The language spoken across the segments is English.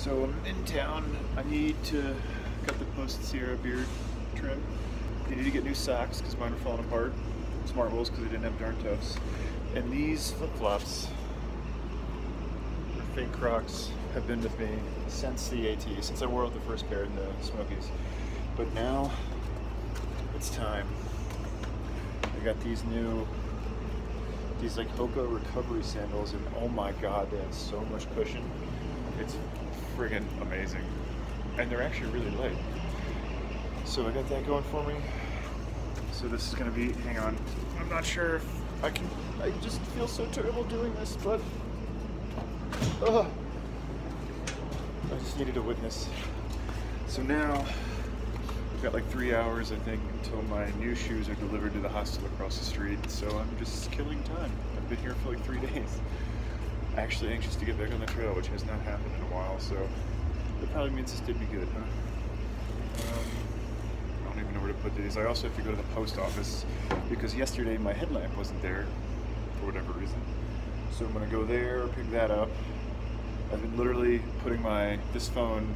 So I'm in town. I need to cut the post-Sierra beard trim. I need to get new socks because mine are falling apart. Smart Wool's because I didn't have darn toes. And these flip-flops, or fake Crocs, have been with me since the AT, since I wore out the first pair in the Smokies. But now it's time. I got these like Hoka recovery sandals, and oh my god, they have so much cushion. It's friggin' amazing. And they're actually really light. So I got that going for me. So this is gonna be, hang on, I'm not sure if I can, I just feel so terrible doing this, but I just needed a witness. So now I've got like 3 hours, I think, until my new shoes are delivered to the hostel across the street. So I'm just killing time. I've been here for like 3 days. Actually anxious to get back on the trail, which has not happened in a while, so that probably means this did me good, huh? I don't even know where to put these. I also have to go to the post office because yesterday my headlamp wasn't there for whatever reason. So I'm gonna go there, pick that up. I've been literally putting this phone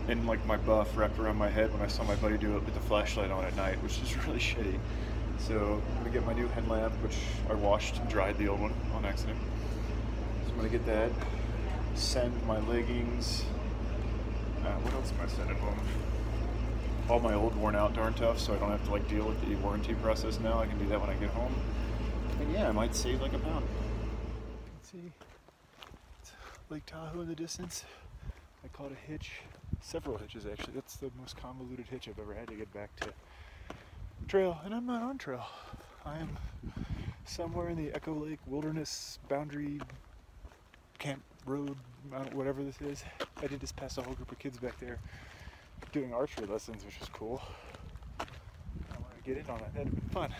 in like my buff wrapped around my head when I saw my buddy do it with the flashlight on at night, which is really shitty. So I'm gonna get my new headlamp, which I washed and dried the old one on accident. I'm gonna get that, send my leggings, what else am I sending home? All my old worn out darn tough, so I don't have to like deal with the warranty process now. I can do that when I get home. And yeah, I might save like a pound. Let's see, it's Lake Tahoe in the distance. I caught a hitch, several hitches actually. That's the most convoluted hitch I've ever had to get back to trail, and I'm not on trail. I am somewhere in the Echo Lake Wilderness Boundary Camp Road, whatever this is. I did just pass a whole group of kids back there doing archery lessons, which was cool. I wanted to get in on that. That'd been fun.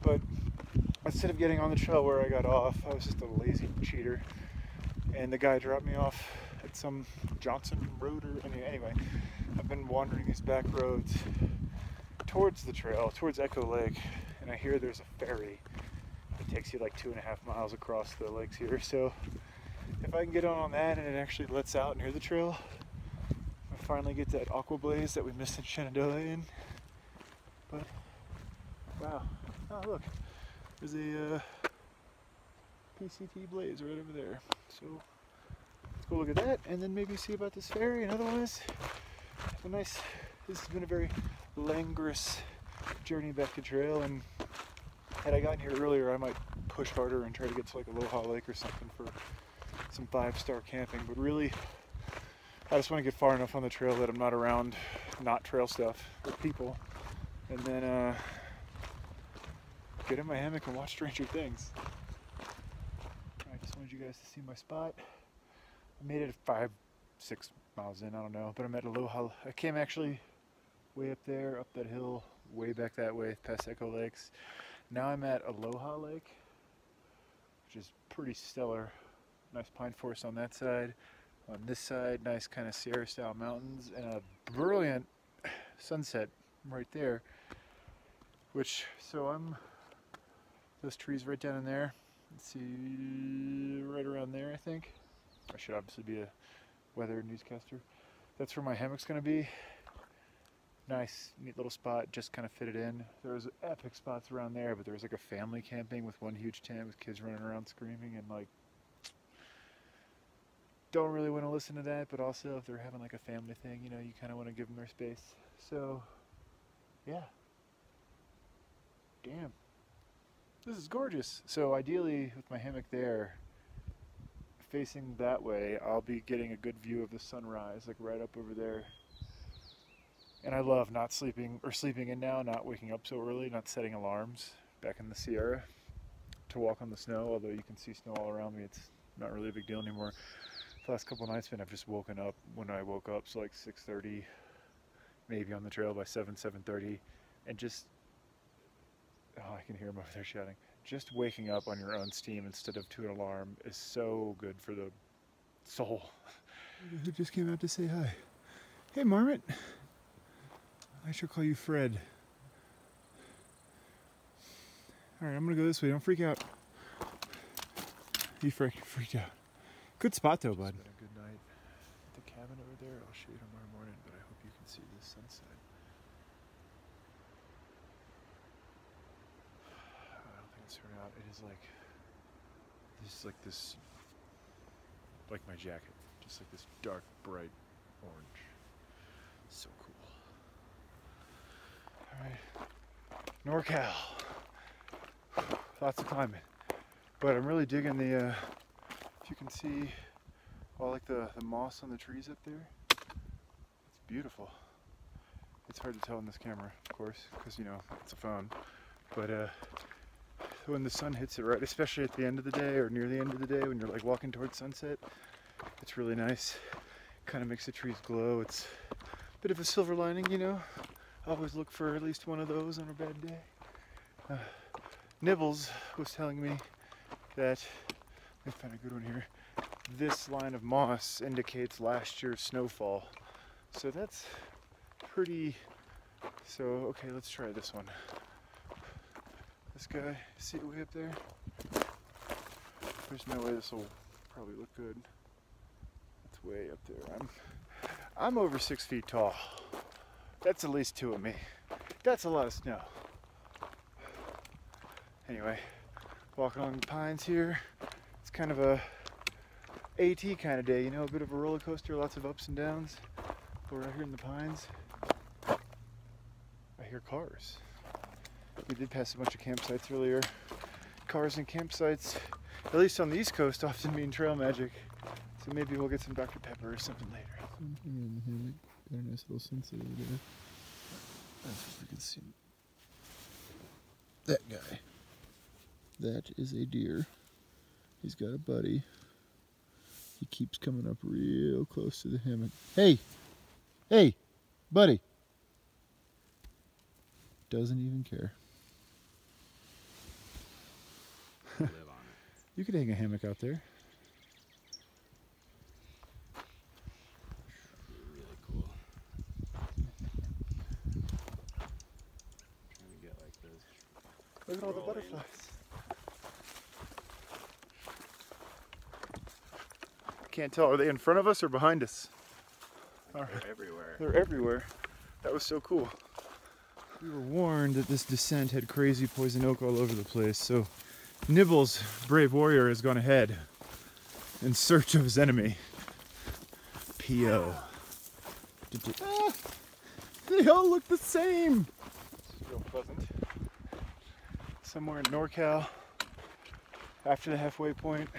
But instead of getting on the trail where I got off, I was just a lazy cheater. And the guy dropped me off at some Johnson Road or anyway. I've been wandering these back roads towards the trail, towards Echo Lake, and I hear there's a ferry that takes you like 2.5 miles across the lakes here. So if I can get on that and it actually lets out near the trail, I finally get that aqua blaze that we missed in Shenandoah in. But wow, oh look, there's a PCT blaze right over there. So let's go look at that and then maybe see about this ferry. And otherwise, this has been a very languorous journey back to trail, and had I gotten here earlier I might push harder and try to get to like Aloha Lake or something for some 5-star camping. But really, I just want to get far enough on the trail that I'm not around not trail stuff or people, and then get in my hammock and watch Stranger Things. I just wanted you guys to see my spot. I made it 5-6 miles in, I don't know, but I'm at Aloha. I came actually way up there, up that hill, way back that way, past Echo Lakes. Now I'm at Aloha Lake, which is pretty stellar. Nice pine forest on that side. On this side, nice kind of Sierra style mountains and a brilliant sunset right there. So those trees right down in there. Let's see, right around there I think. I should obviously be a weather newscaster. That's where my hammock's gonna be. Nice, neat little spot, just kind of fitted in. There's epic spots around there, but there's like a family camping with one huge tent with kids running around screaming, and like, don't really want to listen to that, but also if they're having like a family thing, you know, you kind of want to give them their space. So, yeah. Damn. This is gorgeous. So ideally, with my hammock there, facing that way, I'll be getting a good view of the sunrise, like right up over there. And I love not sleeping, or sleeping in now, not waking up so early, not setting alarms back in the Sierra to walk on the snow, although you can see snow all around me. It's not really a big deal anymore. The last couple of nights, I've just woken up when I woke up, so like 6:30, maybe on the trail by 7:30, and just, oh, I can hear them over there shouting. Just waking up on your own steam instead of to an alarm is so good for the soul. Who just came out to say hi? Hey, Marmot. I should call you Fred. Alright, I'm gonna go this way. Don't freak out. He freaked out. Good spot though, bud. It's been a good night. the cabin over there. I'll show you tomorrow morning, but I hope you can see the sunset. I don't think it's turned out. It is like this, like my jacket, just like this dark, bright orange. So cool. All right, NorCal. Lots of climbing, but I'm really digging the. If you can see all like the moss on the trees up there, it's beautiful. It's hard to tell in this camera, of course, because you know it's a phone. But when the sun hits it right, especially at the end of the day or near the end of the day when you're like walking towards sunset, it's really nice. Kind of makes the trees glow. It's a bit of a silver lining, you know. I always look for at least one of those on a bad day. Nibbles was telling me that, let me find a good one here, this line of moss indicates last year's snowfall. So that's pretty, so okay, let's try this one. This guy, see it way up there? There's no way this will probably look good. It's way up there. I'm over 6 feet tall. That's at least 2 of me. That's a lot of snow. Anyway, walking along the pines here. It's kind of a AT kind of day, you know, a bit of a roller coaster, lots of ups and downs. But we're out here in the pines. I hear cars. We did pass a bunch of campsites earlier. Cars and campsites, at least on the East Coast, often mean trail magic. So maybe we'll get some Dr. Pepper or something later. Got a nice little sunset over there. Let's see if we can see that guy. That is a deer. He's got a buddy. He keeps coming up real close to the hammock. Hey! Hey! Buddy! Doesn't even care. Live on it. You could hang a hammock out there. Really cool. Trying to get like those. Look at all the butterflies. Can't tell. Are they in front of us or behind us? They're everywhere. They're everywhere. That was so cool. We were warned that this descent had crazy poison oak all over the place, so Nibbles, brave warrior, has gone ahead in search of his enemy. P.O. Ah, they all look the same! It's real pleasant. Somewhere in NorCal, after the halfway point,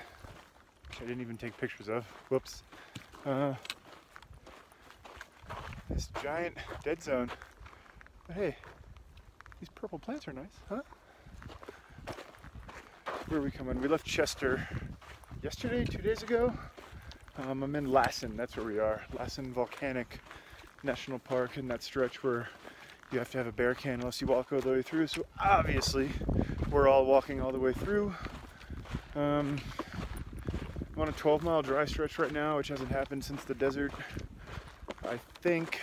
which I didn't even take pictures of. Whoops. This giant dead zone. But hey, these purple plants are nice, huh? Where are we coming? We left Shasta yesterday, 2 days ago. I'm in Lassen, that's where we are. Lassen Volcanic National Park, in that stretch where you have to have a bear can unless you walk all the way through. So obviously, we're all walking all the way through. I'm on a 12-mile dry stretch right now, which hasn't happened since the desert. I think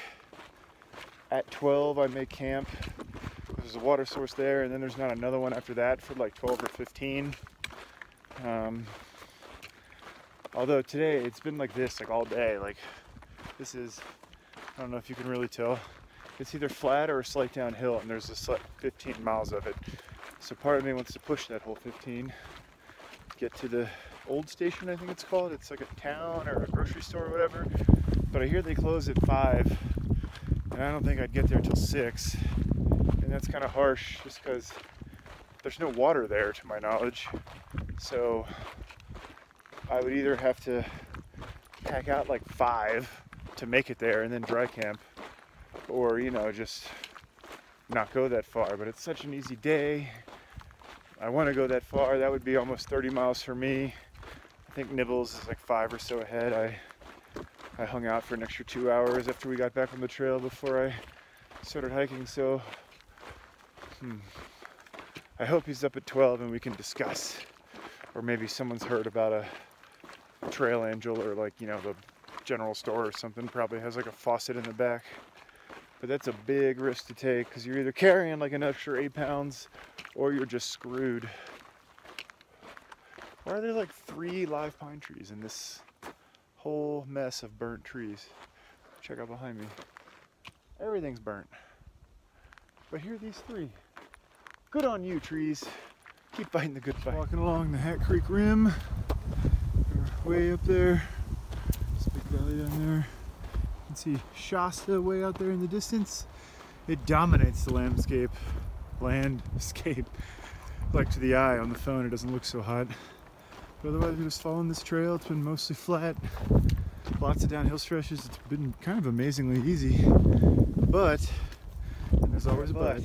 at 12 I may camp. There's a water source there, and then there's not another one after that for like 12 or 15. Although today it's been like this like all day. Like this is, I don't know if you can really tell. It's either flat or a slight downhill, and there's a 15 miles of it. So part of me wants to push that whole 15, get to the old station, I think it's called. It's like a town or a grocery store or whatever. But I hear they close at 5, and I don't think I'd get there till 6. And that's kind of harsh just because there's no water there to my knowledge. So I would either have to pack out like 5 to make it there and then dry camp, or, you know, just not go that far. But it's such an easy day. I want to go that far. That would be almost 30 miles for me. I think Nibbles is like 5 or so ahead. I hung out for an extra 2 hours after we got back on the trail before I started hiking, so I hope he's up at 12 and we can discuss. Or maybe someone's heard about a trail angel, or like, you know, the general store or something probably has like a faucet in the back. But that's a big risk to take, because you're either carrying like an extra 8 pounds or you're just screwed. Why are there like 3 live pine trees in this Whole mess of burnt trees. Check out behind me. Everything's burnt. But here are these three. Good on you, trees. Keep fighting the good fight. Walking along the Hat Creek Rim. We're way up there. This big valley down there. You can see Shasta way out there in the distance. It dominates the landscape. Like to the eye on the phone, it doesn't look so hot. But otherwise, we're just following this trail. It's been mostly flat. Lots of downhill stretches. It's been kind of amazingly easy. But, and there's always a but.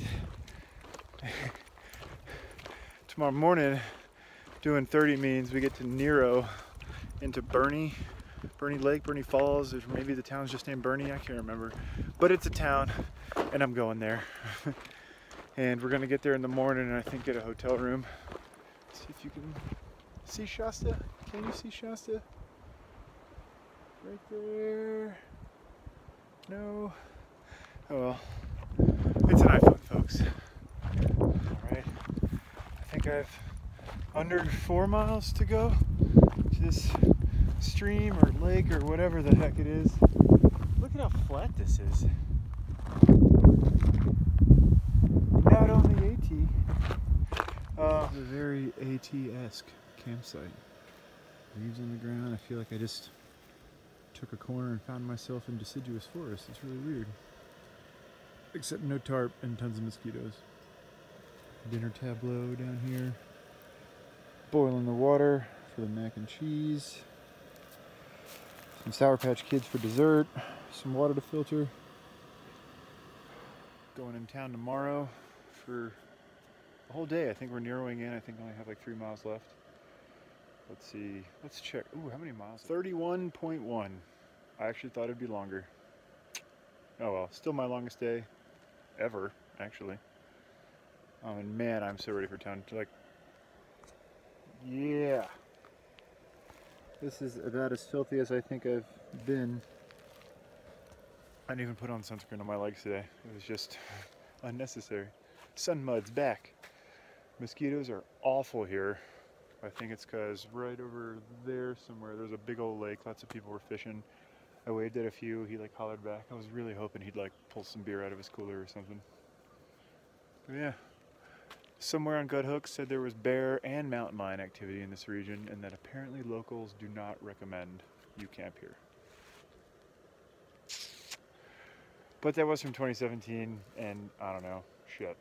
Tomorrow morning, doing 30 means we get to Nero into Bernie Lake, Bernie Falls, or maybe the town's just named Bernie, I can't remember. But it's a town, and I'm going there. And we're gonna get there in the morning and I think get a hotel room. See if you can see Shasta. Can you see Shasta? Right there. No. Oh well. It's an iPhone, folks. Alright. I think I have under 4 miles to go to this stream or lake or whatever the heck it is. Look at how flat this is. Not only AT. It's a very AT-esque campsite. Leaves on the ground. I feel like I just took a corner and found myself in deciduous forest. It's really weird. Except no tarp and tons of mosquitoes. Dinner tableau down here. Boiling the water for the mac and cheese. Some Sour Patch Kids for dessert. Some water to filter. Going in town tomorrow for the whole day. I think we're narrowing in. I think I only have like 3 miles left. Let's see. Let's check. Ooh, how many miles? 31.1. I actually thought it'd be longer. Oh well, still my longest day ever, actually. Oh, and man, I'm so ready for town. Like, yeah. This is about as filthy as I think I've been. I didn't even put on sunscreen on my legs today. It was just unnecessary. Sun mud's back. Mosquitoes are awful here. I think it's because right over there somewhere, there's a big old lake. Lots of people were fishing. I waved at a few. He like hollered back. I was really hoping he'd like pull some beer out of his cooler or something. But yeah. Somewhere on Gut Hook said there was bear and mountain lion activity in this region and that apparently locals do not recommend you camp here. But that was from 2017 and I don't know, shit.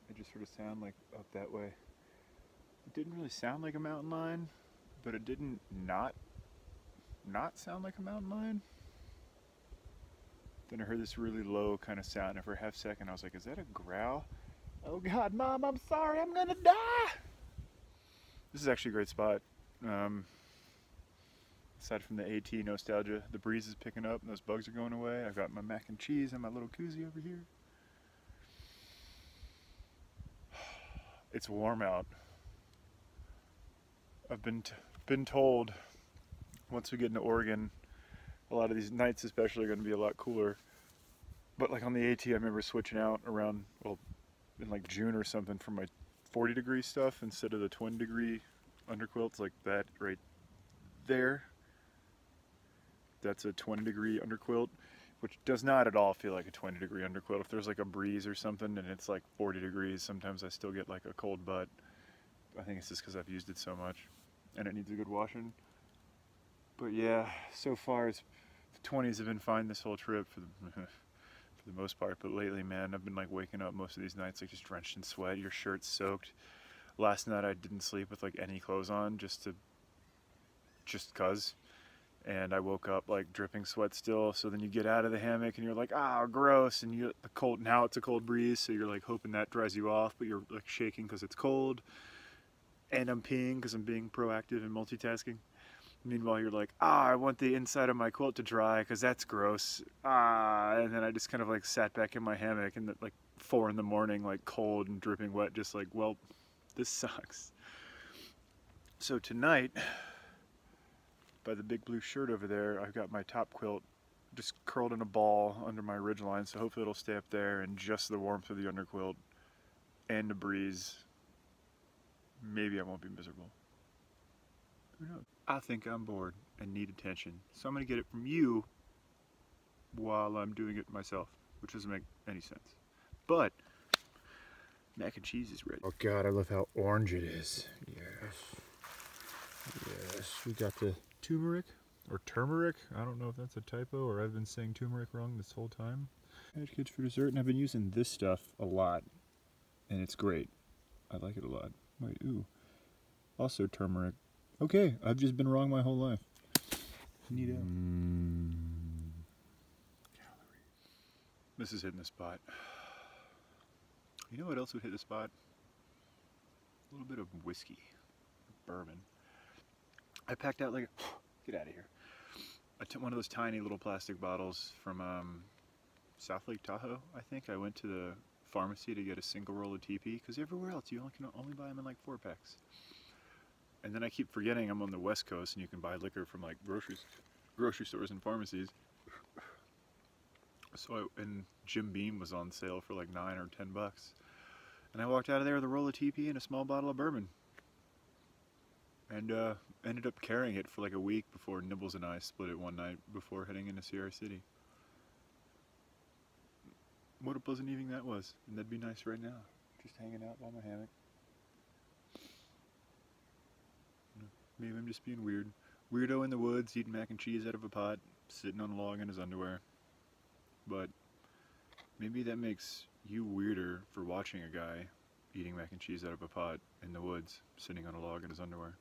It just sort of sounded like up that way. It didn't really sound like a mountain lion, but it didn't not sound like a mountain lion. Then I heard this really low kind of sound and for a half second I was like, is that a growl? Oh God, Mom, I'm sorry, I'm gonna die! This is actually a great spot. Aside from the AT nostalgia, the breeze is picking up and those bugs are going away. I've got my mac and cheese and my little koozie over here. It's warm out. I've been told once we get into Oregon, a lot of these nights especially are going to be a lot cooler. But like on the AT, I remember switching out around, well, in like June or something from my 40 degree stuff instead of the 20 degree underquilts like that right there. That's a 20 degree underquilt, which does not at all feel like a 20 degree underquilt. If there's like a breeze or something and it's like 40 degrees, sometimes I still get like a cold butt. I think it's just because I've used it so much and it needs a good washing. But yeah, so far the 20s have been fine this whole trip for the most part, but lately, man, I've been like waking up most of these nights like just drenched in sweat, your shirt's soaked. Last night I didn't sleep with like any clothes on just cause. And I woke up like dripping sweat still, so then you get out of the hammock and you're like, ah, gross, and now it's a cold breeze, so you're like hoping that dries you off, but you're like shaking because it's cold. And I'm peeing because I'm being proactive and multitasking. Meanwhile, you're like, I want the inside of my quilt to dry because that's gross. And then I just kind of like sat back in my hammock and at like 4 in the morning, like cold and dripping wet, just like, well, this sucks. So tonight, by the big blue shirt over there, I've got my top quilt just curled in a ball under my ridgeline, so hopefully it'll stay up there and just the warmth of the underquilt and the breeze. Maybe I won't be miserable. Who knows? I think I'm bored. and need attention. So I'm gonna get it from you while I'm doing it myself, which doesn't make any sense. But mac and cheese is ready. Oh God, I love how orange it is. Yes. Yes, we got the turmeric, or turmeric. I don't know if that's a typo or I've been saying turmeric wrong this whole time. Patch Kids for dessert, and I've been using this stuff a lot, and it's great. I like it a lot. Wait, ooh. Also turmeric. Okay, I've just been wrong my whole life. Neato. This is hitting the spot. You know what else would hit the spot? A little bit of whiskey, bourbon. I packed out like, get out of here. I took one of those tiny little plastic bottles from South Lake Tahoe, I think. I went to the pharmacy to get a single roll of TP, because everywhere else you can only buy them in like 4-packs. And then I keep forgetting I'm on the West Coast and you can buy liquor from like grocery stores and pharmacies. So and Jim Beam was on sale for like $9 or $10. And I walked out of there with a roll of TP and a small bottle of bourbon. And ended up carrying it for like a week before Nibbles and I split it one night before heading into Sierra City. What a pleasant evening that was. And that'd be nice right now. Just hanging out by my hammock. Maybe I'm just being weird. Weirdo in the woods, eating mac and cheese out of a pot, sitting on a log in his underwear. But maybe that makes you weirder for watching a guy eating mac and cheese out of a pot in the woods, sitting on a log in his underwear.